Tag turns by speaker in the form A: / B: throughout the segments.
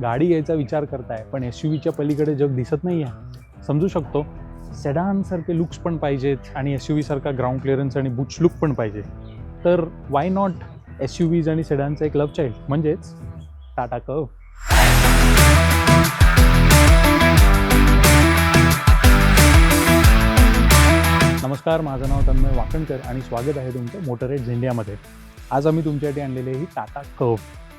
A: गाडी घ्यायचा विचार करताय पण SUVच्या पलीकडे जग दिसत नाही आहे, समजू शकतो. सेडानसारखे लुक्स पण पाहिजेत आणि SUV सारखा ग्राउंड क्लिअरन्स आणि बुच लुक पण पाहिजे, तर वाय नॉट SUVज आणि सेडानचा एक लव्ह चाइल्ड म्हणजेच टाटा कर्व. नमस्कार, माझं नाव तन्मय वाकणकर आणि स्वागत आहे तुमचं मोटरेड इंडियामध्ये. आज आम्ही तुमच्यासाठी आणलेले ही Tata Curvv.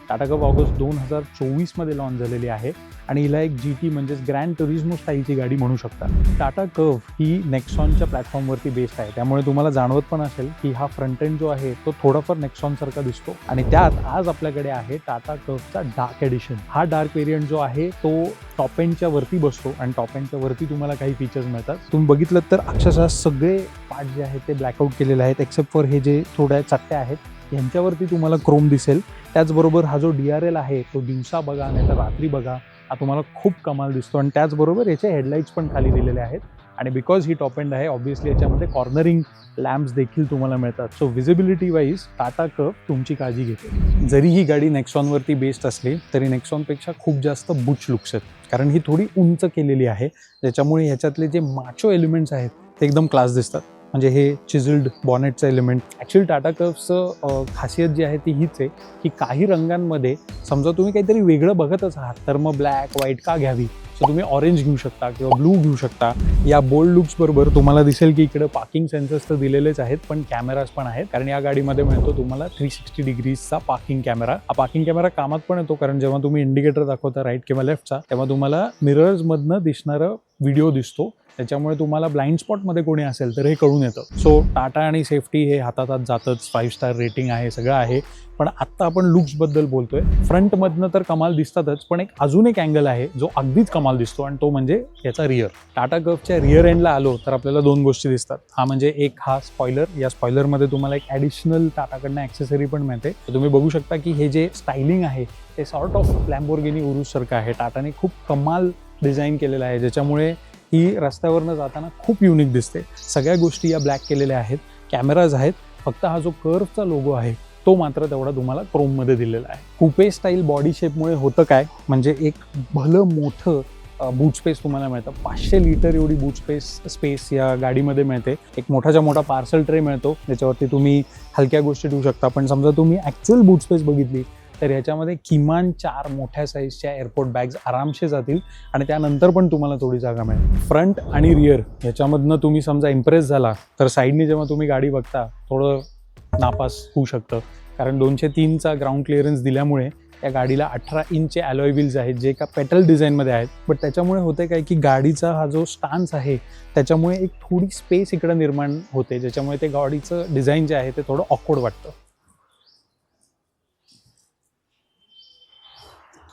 A: Tata Curvv August 2024मध्ये लॉन्च झालेली आहे आणि हिला एक GT म्हणजेच ग्रँड टुरिझमो स्टाईलची गाडी म्हणू शकता. टाटा कर्व ही नेक्सॉनच्या प्लॅटफॉर्मवरती बेस्ड आहे, त्यामुळे तुम्हाला जाणवत पण असेल की हा फ्रंट एंड जो आहे तो थोडाफार नेक्सॉनसारखा दिसतो. आणि त्यात आज आपल्याकडे आहे टाटा कर्वचा डार्क एडिशन. हा डार्क व्हेरियंट जो आहे तो टॉप एंडच्या वरती बसतो आणि टॉप एंडच्या वरती तुम्हाला काही फीचर्स मिळतात. तुम्ही बघितलं तर अक्षरशः सगळे पार्ट जे आहेत ते ब्लॅकआउट केलेले आहेत, एक्सेप्ट फॉर हे जे थोड्या चट्ट्या आहेत यांच्यावरती तुम्हाला क्रोम दिसेल. त्याचबरोबर हा जो DRL आहे तो दिवसा बघा नाही तर रात्री बघा, हा तुम्हाला खूप कमाल दिसतो. आणि त्याचबरोबर याचे हेडलाईट्स पण खाली दिलेले आहेत आणि बिकॉज ही टॉप एंड आहे ऑब्व्हियसली याच्यामध्ये कॉर्नरिंग लॅम्प्स देखील तुम्हाला मिळतात. So visibility wise Tata curve तुमची काळजी घेते. जरी ही गाडी नेक्सॉनवरती बेस्ड असली तरी नेक्सॉनपेक्षा खूप जास्त बुच लुक्स आहेत, कारण ही थोडी उंच केलेली आहे, ज्याच्यामुळे ह्याच्यातले जे माचो एलिमेंट्स आहेत ते एकदम क्लास दिसतात. म्हणजे हे चिझल्ड बॉनेटचं एलिमेंट. ॲक्च्युअली टाटा कर्वचं खासियत जी आहे ती हीच आहे की काही रंगांमध्ये समजा तुम्ही काहीतरी वेगळं बघतच आहात तर मग ब्लॅक व्हाईट का घ्यावी, सो तुम्ही ऑरेंज घेऊ शकता किंवा ब्लू घेऊ शकता. या बोल्ड लुक्स बरोबर तुम्हाला दिसेल की इकडे पार्किंग सेन्सर्स तर दिलेलेच आहेत पण कॅमेराज पण आहेत, कारण या गाडीमध्ये मिळतो तुम्हाला 360 डिग्रीजचा पार्किंग कॅमेरा. हा पार्किंग कॅमेरा कामात पण येतो, कारण जेव्हा तुम्ही इंडिकेटर दाखवता राईट किंवा लेफ्टचा तेव्हा तुम्हाला मिरर्समधनं दिसणारं व्हिडिओ दिसतो, त्याच्यामुळे तुम्हाला ब्लाइंड स्पॉटमध्ये कोणी असेल तर हे कळून येतं. सो टाटा आणि सेफ्टी हे हातात जातच, 5 स्टार रेटिंग आहे, सगळं आहे. पण आत्ता आपण लुक्सबद्दल बोलतोय. फ्रंटमधनं तर कमाल दिसतातच, पण एक अजून एक अँगल आहे जो अगदीच कमाल दिसतो आणि तो म्हणजे याचा रिअर. टाटा कर्वच्या रिअर एंडला आलो तर आपल्याला दोन गोष्टी दिसतात. हा म्हणजे एक हा स्पॉइलर. या स्पॉइलरमध्ये तुम्हाला एक ॲडिशनल टाटाकडनं ॲक्सेसरी पण मिळते. तुम्ही बघू शकता की हे जे स्टायलिंग आहे ते सॉर्ट ऑफ लॅम्बोर्गिनी उरुससारखं आहे. टाटाने खूप कमाल डिझाईन केलेलं आहे, ज्याच्यामुळे ही रस्त्यावरनं जाताना खूप युनिक दिसते. सगळ्या गोष्टी या ब्लॅक केलेल्या आहेत, कॅमेराज आहेत. फक्त हा जो कर्वचा लोगो आहे तो मात्र तेवढा तुम्हाला क्रोममध्ये दिलेला आहे. कुपे स्टाईल बॉडी शेपमुळे होतं काय, म्हणजे एक भलं मोठं बूट स्पेस तुम्हाला मिळतं. 500 लिटर एवढी बूट स्पेस या गाडीमध्ये मिळते. एक मोठाच्या मोठा पार्सल ट्रे मिळतो ज्याच्यावरती तुम्ही हलक्या गोष्टी ठेवू शकता. पण समजा तुम्ही ॲक्च्युअल बूट स्पेस बघितली तर ह्याच्यामध्ये किमान 4 मोठ्या साईजच्या एअरपोर्ट बॅग्स आरामसे जातील आणि त्यानंतर पण तुम्हाला थोडी जागा मिळेल. फ्रंट आणि रिअर ह्याच्यामधनं तुम्ही समजा इम्प्रेस झाला तर साईडनी जेव्हा तुम्ही गाडी बघता थोडं नापास होऊ शकतं, कारण 203चा ग्राउंड क्लिअरन्स दिल्यामुळे या गाडीला 18 इंचचे ॲलॉय व्हील्स आहेत जे एका पेटल डिझाईनमध्ये आहेत. बट त्याच्यामुळे होते काय की गाडीचा हा जो स्टान्स आहे त्याच्यामुळे एक थोडी स्पेस इकडं निर्माण होते, ज्याच्यामुळे ते गाडीचं डिझाईन जे आहे ते थोडं ऑकवर्ड वाटतं.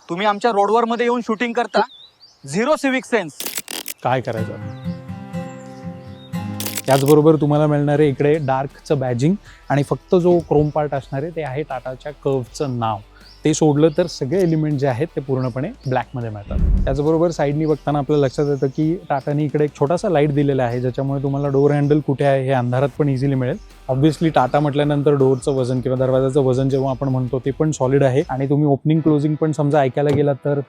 B: तुम्ही आमच्या रोडवर मध्ये येऊन शूटिंग करता, झिरो सिव्हिक सेन्स.
A: काय करायचं. त्याचबरोबर तुम्हाला मिळणार आहे इकडे डार्कचं बॅजिंग आणि फक्त जो क्रोम पार्ट असणार आहे ते आहे टाटाच्या कर्वचं नाव. ते सोडलं तर सगळे एलिमेंट जे आहेत ते पूर्णपणे ब्लॅकमध्ये मिळतात. त्याचबरोबर साईडनी बघताना आपल्याला लक्षात येतं की टाटाने इकडे एक छोटासा लाईट दिलेला आहे, ज्याच्यामुळे तुम्हाला डोअर हँडल कुठे आहे हे अंधारात पण इझिली मिळेल. ऑब्व्हियसली टाटा म्हटल्यानंतर डोअरचं वजन किंवा दरवाजाचं वजन जेव्हा आपण म्हणतो ते पण सॉलिड आहे आणि तुम्ही ओपनिंग क्लोजिंग पण समजा ऐकायला गेलात तर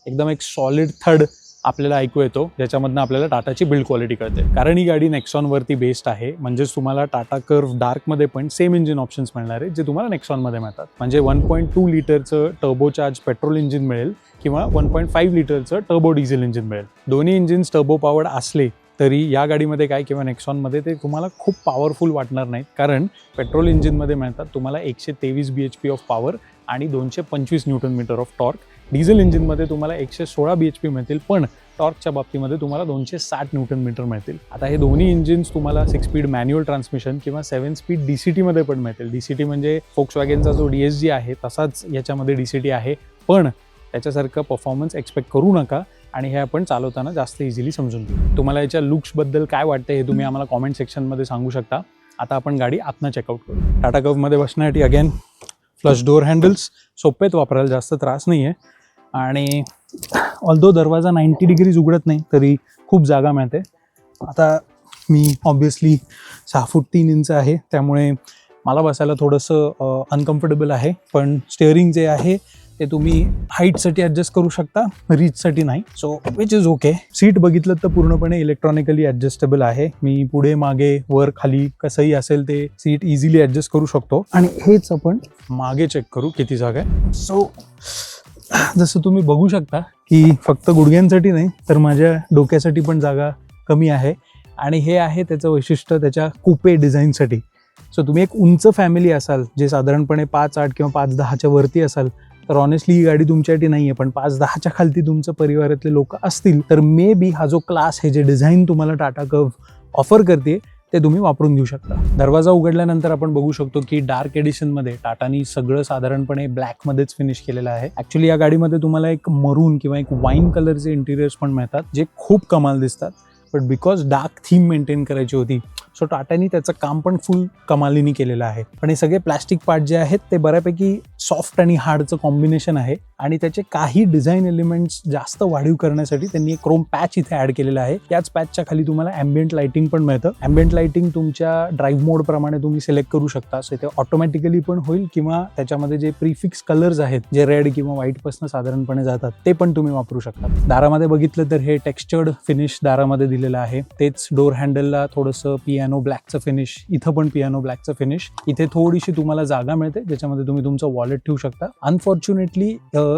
A: एकदम एक सॉलिड थड आपल्याला ऐकू येतो, ज्याच्यामधनं आपल्याला टाटाची बिल्ड क्वालिटी कळते. कारण ही गाडी नेक्सॉनवरती बेस्ड आहे, म्हणजेच तुम्हाला टाटा कर्व डार्कमध्ये पण सेम इंजिन ऑप्शन्स मिळणार आहेत जे तुम्हाला नेक्सॉनमध्ये मिळतात. म्हणजे 1.2 लिटरचं टर्बो चार्ज पेट्रोल इंजिन मिळेल किंवा 1.5 लिटरचं टर्बो डिझेल इंजिन मिळेल. दोन्ही इंजिन्स टर्बो पॉवर्ड असले तरी या गाडीमध्ये काय किंवा नेक्सॉनमध्ये ते तुम्हाला खूप पॉवरफुल वाटणार नाहीत, कारण पेट्रोल इंजिनमध्ये मिळतात तुम्हाला 123 bhp ऑफ पॉवर आणि 225 newton metre of torque. Diesel इंजिनमध्ये तुम्हाला 116 bhp मिळतील, पण टॉर्कच्या बाबतीमध्ये तुम्हाला 260 न्यूटन मीटर मिळतील. आता हे दोन्ही इंजिन्स तुम्हाला 6 स्पीड मॅन्युअल ट्रान्समिशन किंवा 7 स्पीड DCTमध्ये पण मिळतील. DCT म्हणजे फोक्सवॅगनचा जो DSG आहे तसाच याच्यामध्ये DCT आहे, पण त्याच्यासारखं परफॉर्मन्स एक्सपेक्ट करू नका आणि हे आपण चालवताना जास्त इझिली समजून घेऊ. तुम्हाला याच्या लुक्सबद्दल काय वाटतं हे तुम्ही आम्हाला कॉमेंट सेक्शनमध्ये सांगू शकता. आता आपण गाडी आतनं चेकआउट करू. टाटा कर्वमध्ये बसण्यासाठी अगेन फ्लश डोअर हँडल्स सोपेत वापरायला, जास्त त्रास नाही आहे. आणि ऑल्दो दरवाजा 90 डिग्रीज उघडत नाही तरी खूप जागा मिळते. आता मी ऑब्व्हियसली 6 फूट 3 इंच आहे, त्यामुळे मला बसायला थोडंसं अनकम्फर्टेबल आहे, पण स्टिअरिंग जे आहे ते तुम्ही हाईटसाठी ॲडजस्ट करू शकता, रीचसाठी नाही. So which is okay. Seat बघितलं तर पूर्णपणे इलेक्ट्रॉनिकली ॲडजस्टेबल आहे. मी पुढे मागे वर खाली कसंही असेल ते सीट इझिली ॲडजस्ट करू शकतो. आणि हेच आपण मागे चेक करू किती जागा आहे. सो जसं तुम्ही बघू शकता की फक्त गुडघ्यांसाठी नाही तर माझ्या डोक्यासाठी पण जागा कमी आहे. आणि हे आहे त्याचं वैशिष्ट्य त्याच्या कुपे डिझाईनसाठी. सो तुम्ही एक उंच फॅमिली असाल जे साधारणपणे 5'8" किंवा 5'10" वरती असाल तर ऑनेस्टली ही गाडी तुमच्यासाठी नाही आहे. पण 5'10" खालती तुमचं परिवारातले लोक असतील तर मे बी हा जो क्लास हे जे डिझाईन तुम्हाला टाटा कर्व्ह ऑफर करते ते तुम्ही वापरून घेऊ शकता. दरवाजा उघडल्यानंतर आपण बघू शकतो की डार्क एडिशनमध्ये टाटानी सगळं साधारणपणे ब्लॅकमध्येच फिनिश केलेलं आहे. ॲक्च्युली या गाडीमध्ये तुम्हाला एक मरून किंवा एक वाईन कलरचे इंटिरियर्स पण मिळतात जे खूप कमाल दिसतात. But because dark theme maintain करायची होती सो टाटानी त्याचं काम पण फुल कमालीनी केलेलं आहे. पण हे सगळे प्लॅस्टिक पार्ट जे आहेत ते बऱ्यापैकी सॉफ्ट आणि हार्डचं कॉम्बिनेशन आहे. आणि त्याचे काही डिझाईन एलिमेंट्स जास्त वाढीव करण्यासाठी त्यांनी एक क्रोम पॅच इथे ॲड केलेला आहे. याच पॅचच्या खाली तुम्हाला ॲम्बियंट लाइटिंग पण मिळतं. ॲम्बियंट लाइटिंग तुमच्या ड्राईव्ह मोड प्रमाणे तुम्ही सिलेक्ट करू शकता. सो इथे ऑटोमॅटिकली पण होईल किंवा त्याच्यामध्ये जे प्रीफिक्स कलर्स आहेत जे रेड किंवा व्हाईटपासून साधारणपणे जातात ते पण तुम्ही वापरू शकता. दारामध्ये बघितलं तर हे टेक्स्चर्ड फिनिश दारामध्ये दिलेलं आहे. तेच डोर हँडलला थोडंसं पियानो ब्लॅकचं फिनिश, इथं पण पियानो ब्लॅकचं फिनिश. इथे थोडीशी तुम्हाला जागा मिळते ज्याच्यामध्ये तुम्ही तुमचं वॉलेट ठेवू शकता. अनफॉर्च्युनेटली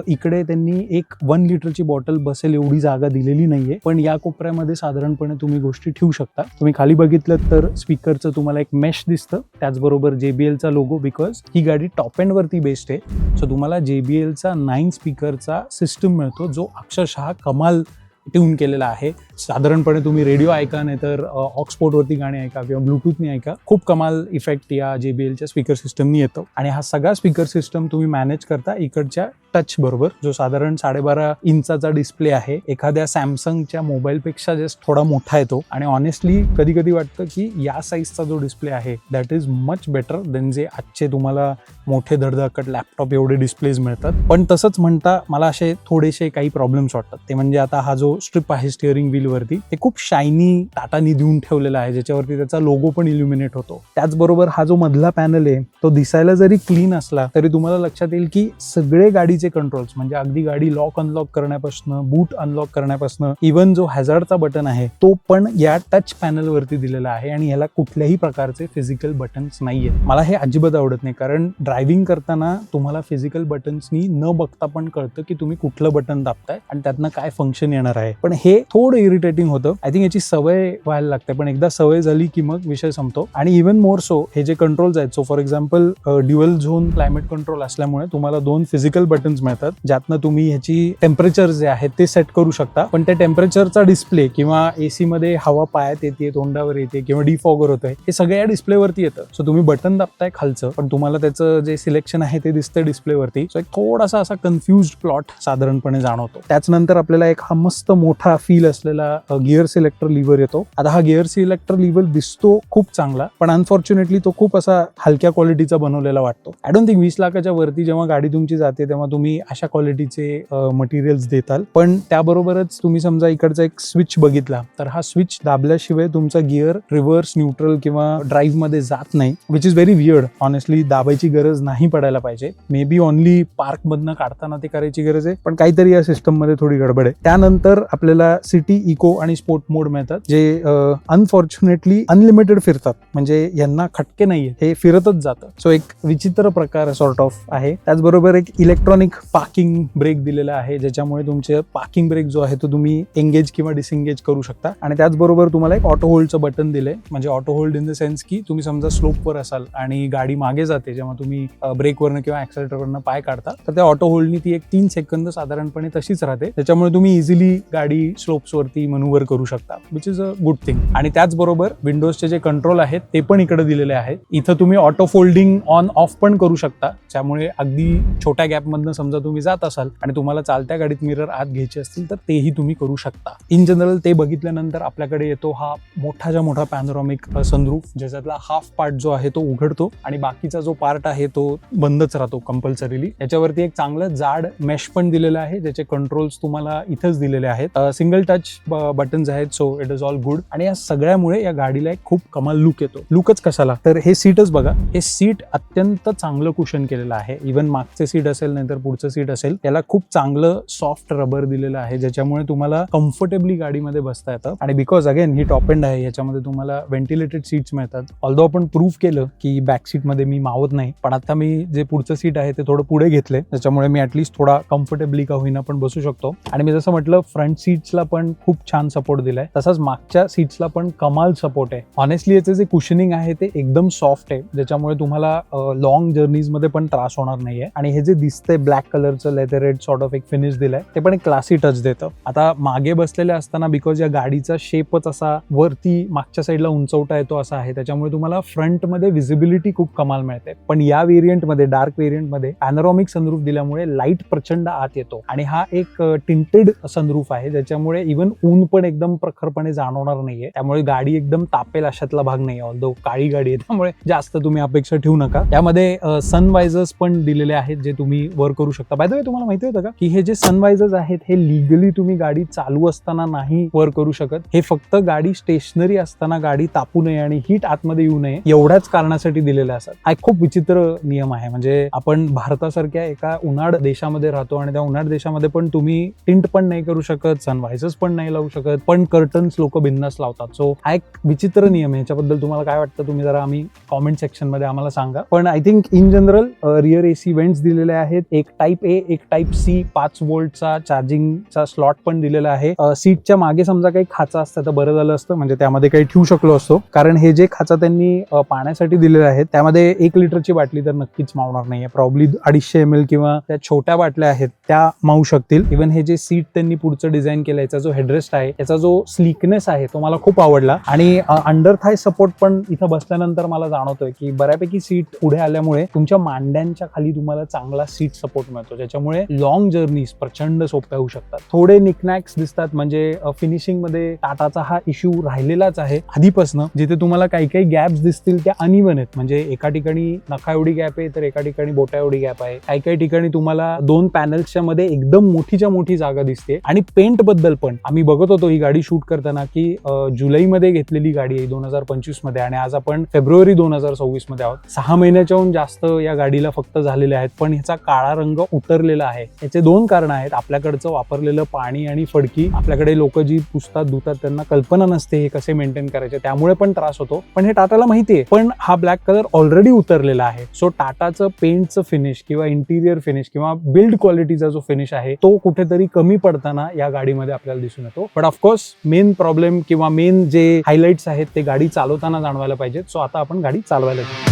A: इकडे त्यांनी एक 1 लिटरची बॉटल बसेल एवढी जागा दिलेली नाहीये. पण या कोपऱ्यामध्ये साधारणपणे तुम्ही गोष्टी ठेवू शकता. तुम्ही खाली बघितलं तर स्पीकरचं तुम्हाला एक मेश दिसतं. त्याचबरोबर JBLचा लोगो, बिकॉज ही गाडी टॉप एंड वरती बेस्ड आहे. सो तुम्हाला JBLचा 9 स्पीकरचा सिस्टम मिळतो जो अक्षरशः कमाल ट्यून केलेला आहे. साधारणपणे तुम्ही रेडिओ ऐका नाही तर ऑक्सपोर्टवरती गाणी ऐका किंवा ब्लूटूथनी ऐका, खूप कमाल इफेक्ट या JBLच्या स्पीकर सिस्टमनी येतो. आणि हा सगळा स्पीकर सिस्टम तुम्ही मॅनेज करता इकडच्या टच बरोबर, जो साधारण 12.5 इंचाचा डिस्प्ले आहे. एखाद्या सॅमसंगच्या मोबाईलपेक्षा जस्ट थोडा मोठा येतो. आणि ऑनेस्टली कधी कधी वाटतं की या साईजचा जो डिस्प्ले आहे that is much better than जे आजचे तुम्हाला मोठे धडधाकट लॅपटॉप एवढे डिस्प्लेज मिळतात. पण तसंच म्हणता मला असे थोडेसे काही प्रॉब्लेम्स वाटतात. ते म्हणजे आता हा जो स्ट्रिप आहे स्टिअरिंग व्हील वरती ते खूप शायनी टाटानी देऊन ठेवलेला आहे ज्याच्यावरती त्याचा लोगो पण इल्युमिनेट होतो. त्याचबरोबर हा जो मधला पॅनल आहे तो दिसायला जरी क्लीन असला तरी तुम्हाला लक्षात येईल की सगळे गाडीचे कंट्रोल्स म्हणजे अगदी गाडी लॉक अनलॉक करण्यापासून, बूट अनलॉक करण्यापासून, इव्हन जो हॅझार्डचा बटन आहे तो पण या टच पॅनल वरती दिलेला आहे. आणि ह्याला कुठल्याही प्रकारचे फिजिकल बटन्स नाहीयेत. मला हे अजिबात आवडत नाही कारण ड्रायव्हिंग करताना तुम्हाला फिजिकल बटन्सनी न बघता पण कळतं की तुम्ही कुठलं बटन दाबताय आणि त्यातनं काय फंक्शन येणार आहे. पण हे थोडं इरिटेटिंग होतं. आय थिंक याची सवय व्हायला लागते. पण एकदा सवय झाली की मग विषय संपतो. आणि इव्हन मोर सो हे जे कंट्रोल्स आहेत, so for example dual zone climate control असल्यामुळे तुम्हाला 2 फिजिकल बटन्स मिळतात ज्यातनं तुम्ही ह्याची टेम्परेचर जे आहे ते सेट करू शकता. पण त्या टेम्परेचरचा डिस्प्ले किंवा AC मध्ये हवा पायात येते, तोंडावर येते किंवा डिफॉगर होतंय हे सगळं या डिस्प्लेवरती येतं. सो तुम्ही बटन दाबताय खालचं पण तुम्हाला त्याचं जे सिलेक्शन आहे ते दिसतं डिस्प्लेवरती. सो एक थोडासा असा कन्फ्युज्ड प्लॉट साधारणपणे जाणवतो. त्याचनंतर आपल्याला एक हा मस्त मोठा फील असलेला गिअर सिलेक्टर लिव्हर येतो. आता हा गिअर सिलेक्टर लिव्हर दिसतो खूप चांगला पण अनफॉर्च्युनेटली तो खूप असा हलक्या क्वालिटीचा बनवलेला वाटतो. आय डोंट थिंक 20 लाखाच्या वरती जेव्हा गाडी तुमची जाते तेव्हा तुम्ही अशा क्वालिटीचे मटेरियल्स देताल. पण त्याबरोबरच तुम्ही समजा इकडचा एक स्विच बघितला तर हा स्विच दाबल्याशिवाय तुमचा गिअर रिव्हर्स, न्यूट्रल किंवा ड्राईव्ह मध्ये जात नाही, which is very weird. Honestly दाबायची गरज नाही पडायला पाहिजे. मे बी ओनली पार्क मधनं काढताना ते करायची गरज आहे पण काहीतरी या सिस्टम मध्ये थोडी गडबड आहे. त्यानंतर आपल्याला सिटी, इको आणि स्पोर्ट मोड मिळतात जे अनफॉर्च्युनेटली अनलिमिटेड फिरतात. म्हणजे यांना खटके नाहीये, हे फिरतच जातं. सो एक विचित्र प्रकार सॉर्ट ऑफ आहे. त्याचबरोबर एक इलेक्ट्रॉनिक पार्किंग ब्रेक दिलेला आहे ज्याच्यामुळे तुमचे पार्किंग ब्रेक जो आहे तो तुम्ही एंगेज किंवा डिसएंगेज करू शकता. आणि त्याचबरोबर तुम्हाला एक ऑटो होल्डचं बटन दिलंय. म्हणजे auto hold in the sense की तुम्ही समजा स्लोपवर असाल आणि गाडी मागे जाते जेव्हा तुम्ही ब्रेकवरनं किंवा ऍक्सेलरेटरवरनं पाय काढता तर त्या ऑटो होल्डनी ती एक 3 सेकंद साधारणपणे तशीच राहते. त्याच्यामुळे तुम्ही इझिली गाडी स्लोप्सवरती मनूवर करू शकता, which is a good thing. आणि त्याचबरोबर विंडोजचे जे कंट्रोल आहेत ते पण इकडे दिलेले आहेत. इथं तुम्ही ऑटो फोल्डिंग ऑन ऑफ पण करू शकता त्यामुळे अगदी छोट्या गॅपमधनं समजा तुम्ही जात असाल आणि तुम्हाला चालत्या गाडीत मिरर आत घ्यायचे असतील तर तेही तुम्ही करू शकता. इन जनरल ते बघितल्यानंतर आपल्याकडे येतो हा मोठाच्या मोठा पॅनोरामिक सनरूफ ज्याच्यातला हाफ पार्ट जो आहे तो उघडतो आणि बाकीचा जो पार्ट आहे तो बंदच राहतो कंपल्सरीली. याच्यावरती एक चांगलं जाड मेश पण दिलेलं आहे ज्याचे कंट्रोल्स तुम्हाला इथंच दिलेले आहेत. सिंगल टच बटन्स आहेत. So it is all good. आणि या सगळ्यामुळे या गाडीला एक खूप कमाल लुक येतो. लुकच कशाला तर हे सीटच बघा. हे सीट अत्यंत चांगलं कुशन केलेलं आहे. इव्हन मागचे सीट असेल नाही तर पुढचं सीट असेल त्याला खूप चांगलं सॉफ्ट रबर दिलेलं आहे, ज्याच्यामुळे तुम्हाला कम्फर्टेबली गाडीमध्ये बसता येतं. आणि because again he top end आहे, याच्यामध्ये तुम्हाला व्हेंटिलेटेड सीट्स मिळतात. ऑल्दो आपण प्रूव्ह केलं की बॅक सीट मध्ये मी मावत नाही, पण आता मी जे पुढचं सीट आहे ते थोडं पुढे घेतले, त्याच्यामुळे मी ऍटलीस्ट थोडा कम्फर्टेबली का होईना पण बसू शकतो. आणि मी जसं म्हटलं फ्रंट सीट्सला पण खूप छान सपोर्ट दिलाय, तसंच मागच्या सीट्सला पण कमाल सपोर्ट आहे. ऑनेस्टली याचं जे कुशनिंग आहे ते एकदम सॉफ्ट आहे, ज्याच्यामुळे तुम्हाला लॉंग जर्नीज मध्ये पण त्रास होणार नाहीये. आणि हे जे दिसतंय ब्लॅक कलरचं लेदरेड सॉर्ट ऑफ एक फिनिश दिलाय, ते पण एक क्लासी टच देतं. आता मागे बसलेले असताना बिकॉज या गाडीचा शेपच असा वरती मागच्या साईडला उंचवटा येतो असा आहे, त्याच्यामुळे तुम्हाला फ्रंट मध्ये विजिबिलिटी खूप कमाल मिळते. पण या व्हेरियंट मध्ये, डार्क व्हेरियंट मध्ये पॅनोरॉमिक सनरूफ दिल्यामुळे लाईट प्रचंड आत येतो. आणि हा एक टिंटेड सनरूफ आहे, ज्याच्यामुळे इव्हन ऊन पण एकदम प्रखरपणे जाणवणार नाहीये, त्यामुळे गाडी एकदम तापेल अशातला भाग नाही. ऑल्दो काळी गाडी आहे त्यामुळे जास्त तुम्ही अपेक्षा ठेवू नका. यामध्ये सनवायझर्स पण दिलेले आहेत जे तुम्ही वर करू शकता. बाय द वे तुम्हाला माहिती होतं का की हे जे सनवायझर्स आहेत हे लिगली तुम्ही गाडी चालू असताना नाही वर करू शकत. हे फक्त गाडी स्टेशनरी असताना गाडी तापू नये आणि हीट आतमध्ये येऊ नये एवढ्याच कारणासाठी दिलेले असतात. हा एक खूप विचित्र नियम आहे. म्हणजे आपण भारतासारख्या एका उन्हाळ देशामध्ये राहतो आणि त्या उन्हाळ देशामध्ये पण तुम्ही टिंट पण नाही करू शकत, सनवायझर्स पण नाही लावू शकत, पण कर्टन्स लोक बिंदास लावतात. सो हा एक विचित्र नियम आहे. याच्याबद्दल तुम्हाला काय वाटतं तुम्ही जरा आम्ही कॉमेंट सेक्शन मध्ये आम्हाला सांगा. पण I think in general rear AC vents दिलेले आहेत. एक टाईप ए, एक टाईप सी 5 वोल्टचा चार्जिंगचा स्लॉट पण दिलेला आहे. सीटच्या मागे समजा काही खाचा असतं तर बरं झालं असतं, म्हणजे त्यामध्ये काही ठेवू शकलो असतो. कारण हे जे खाचा त्यांनी पाण्यासाठी दिलेले आहेत त्यामध्ये 1 लिटरची बाटली तर नक्कीच मावणार नाहीये. प्रॉब्ली 250 ml किंवा त्या छोट्या बाटल्या आहेत त्या मावू शकतील. इव्हन हे जे सीट त्यांनी पुढचं डिझाईन केलं, याचा जो हेडरेस्ट आहे, याचा जो स्लीकनेस आहे तो मला खूप आवडला. आणि अंडर थाय सपोर्ट पण इथं बसल्यानंतर मला जाणवतोय की बऱ्यापैकी सीट पुढे आल्यामुळे तुमच्या मांड्यांच्या खाली तुम्हाला चांगला सीट सपोर्ट मिळतो, ज्याच्यामुळे लॉंग जर्नीज प्रचंड सोप्या होऊ शकतात. थोडे निकनॅक्स दिसतात, म्हणजे फिनिशिंग मध्ये टाटाचा हा इश्यू राहिलेलाच आहे आधीपासून. जिथे तुम्हाला काही काही गॅप्स दिसतील त्या अनइव्हन आहेत, म्हणजे एका ठिकाणी नखा एवढी गॅप आहे तर एका ठिकाणी बोटा एवढी गॅप आहे. काही काही ठिकाणी तुम्हाला 2 पॅनल्सच्या मध्ये एकदम मोठीच्या मोठी जागा दिसते. आणि पेंट बद्दल पण आम्ही बघत होतो ही गाडी शूट करताना की जुलैमध्ये घेतलेली गाडी आहे 2025 मध्ये, आणि आज आपण फेब्रुवारी 2026 मध्ये आहोत. 6 महिन्याच्याहून जास्त या गाडीला फक्त झालेले आहेत, पण ह्याचा काळा रंग उतरलेला आहे. याचे 2 कारण आहेत. आपल्याकडचं वापरलेलं पाणी आणि फडकी, आपल्याकडे लोक जी पुसतात धुतात त्यांना कल्पना नसते हे कसे मेंटेन करायचे, त्यामुळे पण त्रास होतो. पण हे टाटाला माहितीये. पण हा ब्लॅक कलर ऑलरेडी उतरलेला आहे. सो टाटाचं पेंटचं फिनिश किंवा इंटिरियर फिनिश किंवा बिल्ड क्वालिटीचा जो फिनिश आहे तो कुठेतरी कमी पडताना या गाडीमध्ये आपल्याला दिसून येतो. बट ऑफकोर्स मेन प्रॉब्लेम किंवा मेन जे हायलाइट्स आहेत ते गाडी चालवताना जाणवायला पाहिजेत. सो आता आपण गाडी चालवायला घेऊ.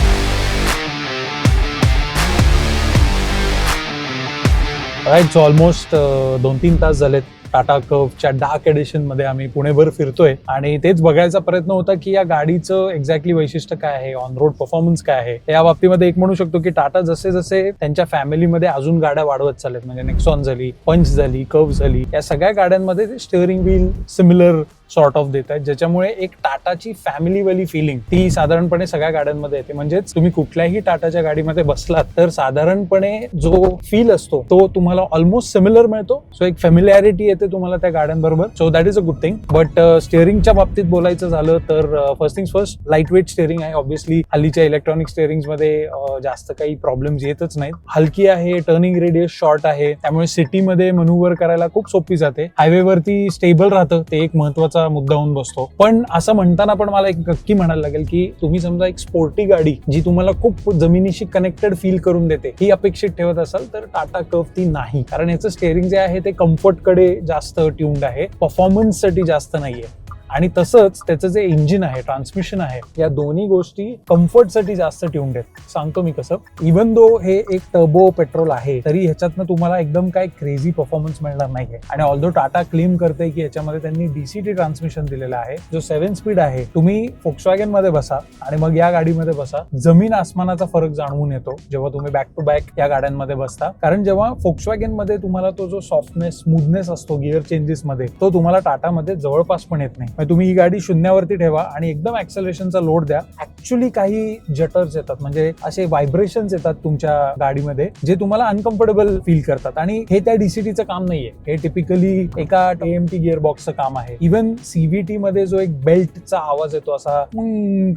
A: राईट, सो ऑलमोस्ट 2-3 तास झालेत टाटा कर्वच्या डार्क एडिशन मध्ये आम्ही पुणेभर फिरतोय आणि तेच बघायचा प्रयत्न होता की या गाडीचं एक्झॅक्टली वैशिष्ट्य काय आहे, ऑन रोड परफॉर्मन्स काय आहे. या बाबतीमध्ये एक म्हणू शकतो की टाटा जसे जसे त्यांच्या फॅमिलीमध्ये अजून गाड्या वाढवत चालत, म्हणजे नेक्सॉन झाली, पंच झाली, कर्व झाली, या सगळ्या गाड्यांमध्ये ते steering wheel similar sort of देत आहेत, ज्याच्यामुळे एक टाटाची फॅमिलीवाली फिलिंग ती साधारणपणे सगळ्या गाड्यांमध्ये येते. म्हणजेच तुम्ही कुठल्याही टाटाच्या गाडीमध्ये बसलात तर साधारणपणे जो फील असतो तो तुम्हाला ऑलमोस्ट सिमिलर मिळतो. सो एक फॅमिलियारिटी येते तुम्हाला त्या गाड्यांबरोबर. So that is a good thing. But स्टिअरिंगच्या बाबतीत बोलायचं झालं तर first things first, light weight steering आहे. ऑब्व्हियसली हल्लीच्या इलेक्ट्रॉनिक स्टिअरिंग मध्ये जास्त काही प्रॉब्लेम्स येतच नाहीत. हलकी आहे, टर्निंग रेडियस शॉर्ट आहे, त्यामुळे सिटीमध्ये मॅन्युव्हर करायला खूप सोपी जाते. हायवेवरती स्टेबल राहतं, ते एक महत्वाचा मुद्दा होऊन बसतो. पण असं म्हणताना पण मला एक नक्की म्हणायला लागेल की तुम्ही समजा एक स्पोर्टी गाडी जी तुम्हाला खूप जमिनीशी कनेक्टेड फील करून देते ही अपेक्षित ठेवत असाल तर टाटा कर्व ती नाही. कारण याचं स्टिअरिंग जे आहे ते कम्फर्टकडे जास्त ट्यून्ड आहे, परफॉर्मन्स साठी जास्त नाहीये. आणि तसंच त्याचं जे इंजिन आहे, ट्रान्समिशन आहे, या दोन्ही गोष्टी कम्फर्टसाठी जास्त ट्यून्ड आहेत. सांगतो मी कसं. इव्हन दो हे एक टर्बो पेट्रोल आहे तरी ह्याच्यातनं तुम्हाला एकदम काय क्रेझी परफॉर्मन्स मिळणार नाहीये. आणि ऑल्दो टाटा क्लेम करते की याच्यामध्ये त्यांनी डीसीटी ट्रान्समिशन दिलेलं आहे जो 7 स्पीड आहे. तुम्ही फोक्सवॅगन मध्ये बसा आणि मग या गाडीमध्ये बसा, जमीन आसमानाचा फरक जाणवून येतो जेव्हा तुम्ही बॅक टू बॅक या गाड्यांमध्ये बसता. कारण जेव्हा फोक्सवॅगन मध्ये तुम्हाला तो जो सॉफ्टनेस, स्मूथनेस असतो गिअर चेंजेस मध्ये, तो तुम्हाला टाटामध्ये जवळपास पण येत नाही. तुम्ही ही गाडी 0 वरती ठेवा आणि एकदम ऍक्सेलरेशनचा लोड द्या, ऍक्च्युली काही जटर्स येतात, म्हणजे असे व्हायब्रेशन्स येतात तुमच्या गाडीमध्ये जे तुम्हाला अनकम्फर्टेबल फील करतात. आणि हे त्या डीसीटीचं काम नाहीये, हे टिपिकली एका AMT गिअर बॉक्सचं काम आहे. इव्हन CVT मध्ये जो एक बेल्टचा आवाज येतो असा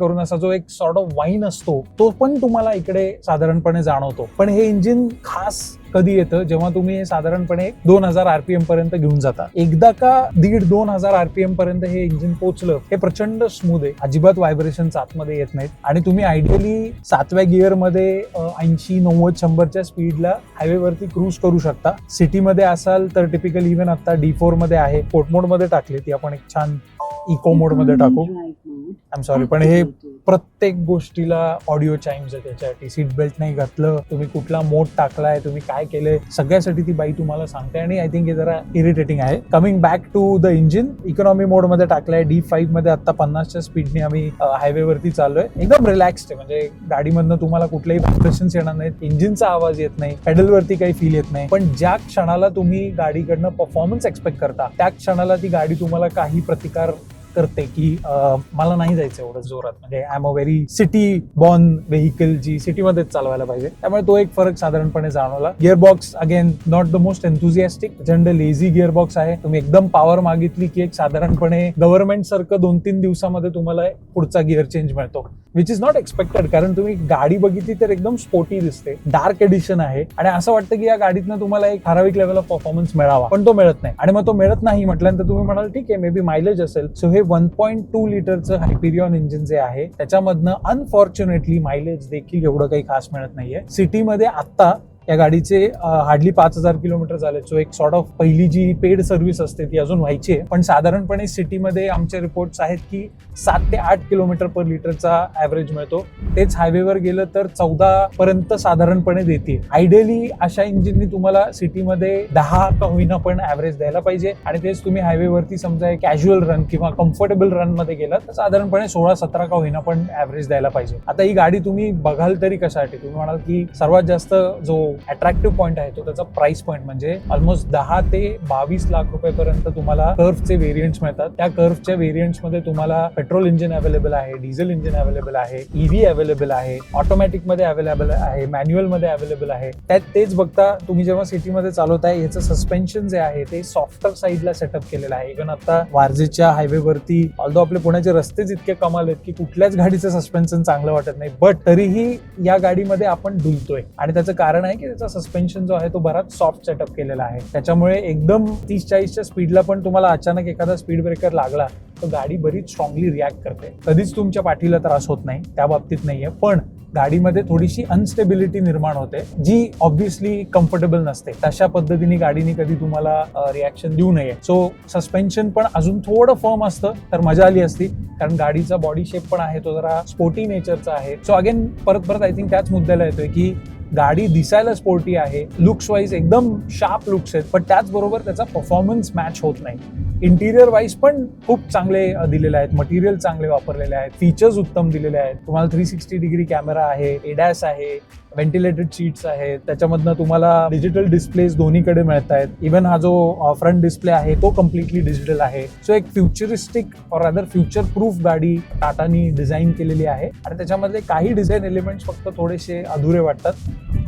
A: करून, असा जो एक सॉर्ट ऑफ वाईन असतो, तो पण तुम्हाला इकडे साधारणपणे जाणवतो. पण हे इंजिन खास कधी येतं, जेव्हा तुम्ही हे साधारणपणे 2000 RPM पर्यंत घेऊन जाता. एकदा का 1,500-2,000 RPM पर्यंत हे इंजिन पोहोचलं, हे प्रचंड स्मूथ आहे, अजिबात व्हायब्रेशन्स आतमध्ये येत नाहीत. आणि तुम्ही आयडियली 7व्या गिअर मध्ये 80, 90, 100च्या स्पीडला हायवेवरती क्रूज करू शकता. सिटीमध्ये असाल तर टिपिकल इव्हन आता D4 मध्ये आहे, स्पोर्ट मोड मध्ये टाकली, ती आपण एक छान इको मोड मध्ये टाकू. आय एम सॉरी, पण हे प्रत्येक गोष्टीला ऑडिओ चाइम्स आहे त्याच्यासाठी. सीट बेल्ट नाही घातलं, तुम्ही कुठला मोड टाकलाय, तुम्ही काय केलंय, सगळ्यासाठी ती बाई तुम्हाला सांगते. आणि आय थिंक हे जरा इरिटेटिंग आहे. Coming back to the engine, economy mode मध्ये टाकलाय. D5 मध्ये आता 50च्या स्पीडने आम्ही हायवे वरती चाललोय. एकदम रिलॅक्स्ड आहे, म्हणजे गाडीमधनं तुम्हाला कुठलेही व्हायब्रेशन्स येणार नाहीत, इंजिनचा आवाज येत नाही, पेडल वरती काही फील येत नाही. पण ज्या क्षणाला तुम्ही गाडीकडनं परफॉर्मन्स एक्सपेक्ट करता, त्या क्षणाला ती गाडी तुम्हाला काही प्रतिकार करते की मला नाही जायचं एवढं जोरात, म्हणजे I am a very city born vehicle, जी सिटीमध्येच चालवायला पाहिजे. त्यामुळे तो एक फरक साधारणपणे जाणवला. Gear box again not the most enthusiastic, प्रचंड लेझी गिअर बॉक्स आहे. तुम्ही एकदम पॉवर मागितली की एक साधारणपणे गव्हर्नमेंट सारखं 2-3 दिवसामध्ये तुम्हाला पुढचा गिअर चेंज मिळतो, विच इज नॉट एक्सपेक्टेड. कारण तुम्ही गाडी बघितली तर एकदम स्पोर्टी दिसते, डार्क एडिशन आहे, आणि असं वाटतं की या गाडीतनं तुम्हाला एक ठराविक लेवल ऑफ परफॉर्मन्स मिळावा, पण तो मिळत नाही. आणि मग तो मिळत नाही म्हटल्यानंतर तुम्ही म्हणाल ठीक आहे, मे बी मायलेज असेल. सो हे 1.2 लिटरचं हायपेरियन इंजिन जे आहे, त्याच्यामधनं अनफॉर्च्युनेटली मायलेज देखील एवढं काही खास मिळत नाहीये. सिटीमध्ये आता या गाडीचे हार्डली 5000 किलोमीटर झाले. सो एक सॉर्ट ऑफ पहिली जी पेड सर्व्हिस असते ती अजून व्हायची आहे. पण साधारणपणे सिटीमध्ये आमचे रिपोर्ट्स आहेत की 7 ते 8 किलोमीटर पर लिटरचा ऍव्हरेज मिळतो. तेच हायवेवर गेलं तर 14 पर्यंत साधारणपणे देते. आयडियली अशा इंजिननी तुम्हाला सिटीमध्ये 10 का होईना पण ऍव्हरेज द्यायला पाहिजे. आणि तेच तुम्ही हायवेवरती समजा कॅज्युअल रन किंवा कम्फर्टेबल रन मध्ये गेलात तर साधारणपणे 16-17 का होईना पण ऍव्हरेज द्यायला पाहिजे. आता ही गाडी तुम्ही बघाल तरी कशासाठी, तुम्ही म्हणाल की सर्वात जास्त जो अट्रॅक्टिव्ह पॉईंट आहे तो त्याचा प्राइस पॉईंट, म्हणजे ऑलमोस्ट 10 ते 22 लाख रुपयापर्यंत तुम्हाला कर्व्हचे व्हेरियंट्स मिळतात. त्या कर्व्हच्या व्हेरियंट्स मध्ये तुम्हाला पेट्रोल इंजिन अवेलेबल आहे, डिझेल इंजिन अवेलेबल आहे, EV अवेलेबल आहे, ऑटोमॅटिक मध्ये अवेलेबल आहे, मॅन्युअल मध्ये अवेलेबल आहे. तेच बघता तुम्ही जेव्हा सिटीमध्ये चालवताय, याचं सस्पेन्शन जे आहे ते सॉफ्टर साईडला सेटअप केलेलं आहे. इव्हन आता वारजेच्या हायवेवरती ऑल्दो आपले पुण्याचे रस्तेच इतके कमाल आहेत की कुठल्याच गाडीचं सस्पेन्शन चांगलं वाटत नाही, बट तरीही या गाडीमध्ये आपण डुलतोय. आणि त्याचं कारण आहे की त्याचा सस्पेन्शन जो आहे तो बराच सॉफ्ट सेटअप केलेला आहे. त्याच्यामुळे एकदम 30-40च्या स्पीडला पण तुम्हाला अचानक एखादा स्पीड ब्रेकर लागला तर गाडी बरीच स्ट्रॉंगली रिॲक्ट करते. कधीच तुमच्या पाठीला त्रास होत नाही, त्या बाबतीत नाहीये. पण गाडीमध्ये थोडीशी अनस्टेबिलिटी निर्माण होते, जी ऑब्व्हियसली कम्फर्टेबल नसते. तशा पद्धतीने गाडीने कधी तुम्हाला रिॲक्शन देऊ नये. सो सस्पेन्शन पण अजून थोडं फर्म असतं तर मजा आली असती, कारण गाडीचा बॉडी शेप पण आहे तो जरा स्पोर्टी नेचरचा आहे. सो अगेन परत आय थिंक त्याच मुद्द्याला येतोय की गाडी दिसायला स्पोर्टी आहे, लुक्स वाईज एकदम शार्प लुक्स आहेत, पण त्याचबरोबर त्याचा परफॉर्मन्स मॅच होत नाही. इंटिरियर वाईज पण खूप चांगले दिलेले आहेत, मटेरियल चांगले वापरलेले आहेत, फीचर्स उत्तम दिलेले आहेत. तुम्हाला 360 डिग्री कॅमेरा आहे, एडॅस आहे, व्हेंटिलेटेड सीट्स आहेत, त्याच्यामधनं तुम्हाला डिजिटल डिस्प्लेज दोन्हीकडे मिळत आहेत. इव्हन हा जो फ्रंट डिस्प्ले आहे तो कम्प्लिटली डिजिटल आहे. सो एक फ्युचरिस्टिक और अदर फ्युचर प्रूफ गाडी टाटानी डिझाईन केलेली आहे. आणि त्याच्यामधले काही डिझाईन एलिमेंट्स फक्त थोडेसे अधुरे वाटतात.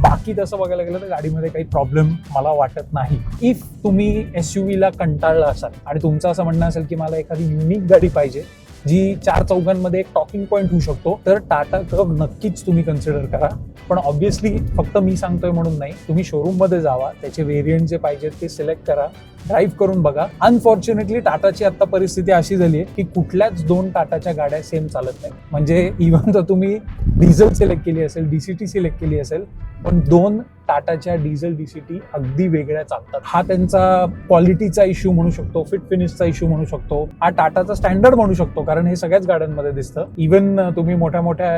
A: बाकी तसं बघायला गेलं तर गाडीमध्ये काही प्रॉब्लेम मला वाटत नाही. इफ तुम्ही SUV ला कंटाळला असाल आणि तुमचं असं म्हणणं असेल की मला एखादी युनिक गाडी पाहिजे जी 4 चौघांमध्ये एक टॉकिंग पॉईंट होऊ शकतो, तर टाटा कर्व नक्कीच तुम्ही कन्सिडर करा. पण ऑब्व्हियसली फक्त मी सांगतोय म्हणून नाही, तुम्ही शोरूम मध्ये जावा, त्याचे व्हेरियंट जे पाहिजेत ते सिलेक्ट करा, ड्राईव्ह करून बघा. अनफॉर्च्युनेटली टाटाची आता परिस्थिती अशी झाली आहे की कुठल्याच 2 टाटाच्या गाड्या सेम चालत नाही. म्हणजे इव्हन तर तुम्ही डिझेल सिलेक्ट केली असेल, DCT सिलेक्ट केली असेल, पण 2 टाटाच्या डिझेल DCT अगदी वेगळ्या चालतात. हा त्यांचा क्वालिटीचा इश्यू म्हणू शकतो, फिट फिनिशचा इश्यू म्हणू शकतो, हा टाटाचा स्टँडर्ड म्हणू शकतो, कारण हे सगळ्याच गाड्यांमध्ये दिसतं. इव्हन तुम्ही मोठ्या मोठ्या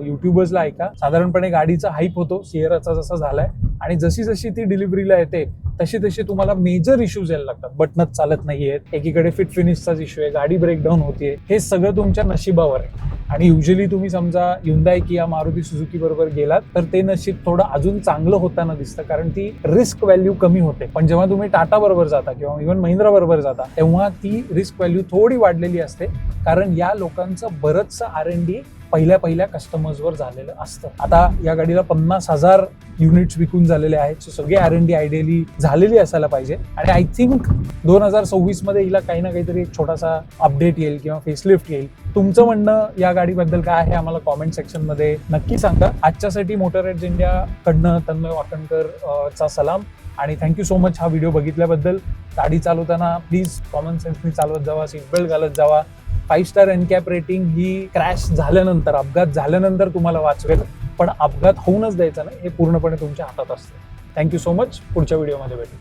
A: युट्यूबर्सला ऐका, साधारणपणे गाडीचा हाईप होतो सिएराचा जसा झालाय, आणि जशी जशी ती डिलिव्हरीला येते तशी तशी तुम्हाला मेजर इश्यूज यायला लागतात. बटनच चालत नाहीयेत, एकीकडे फिट फिनिशचाच इश्यू आहे, गाडी ब्रेकडाऊन होतीये. हे सगळं तुमच्या नशिबावर आहे. आणि युजली तुम्ही समजा Hyundai किंवा मारुती सुझुकी बरोबर गेलात तर ते नशीब थोडं अजून चांगलं होताना दिसतं, कारण ती रिस्क व्हॅल्यू कमी होते. पण जेव्हा तुम्ही टाटा बरोबर जाता किंवा इव्हन महिंद्रा बरोबर जाता तेव्हा ती रिस्क व्हॅल्यू थोडी वाढलेली असते, कारण या लोकांचं बरंचसं R&D पहिल्या कस्टमर्सवर झालेलं असतं. आता या गाडीला 50,000 युनिट्स विकून झालेले आहेत. सो सगळे R&D आयडियली झालेली असायला पाहिजे आणि आय थिंक 2026 मध्ये हिला काही ना काहीतरी एक छोटासा अपडेट येईल किंवा फेसलिफ्ट येईल. तुमचं म्हणणं या गाडीबद्दल काय आहे आम्हाला कॉमेंट सेक्शन मध्ये नक्की सांगा. आजच्यासाठी मोटर एज इंडिया कडनं तन्मय वाकणकर चा सलाम आणि थँक्यू सो मच हा व्हिडिओ बघितल्याबद्दल. गाडी चालवताना प्लीज कॉमन सेन्सनी चालवत जावा, सीट बेल्ट घालत जावा. 5 स्टार NCAP रेटिंग ही क्रॅश झाल्यानंतर, अपघात झाल्यानंतर तुम्हाला वाचवेल, पण अपघात होऊनच द्यायचा नाही हे पूर्णपणे तुमच्या हातात असतं. Thank you so much. पुढच्या व्हिडिओमध्ये भेटू.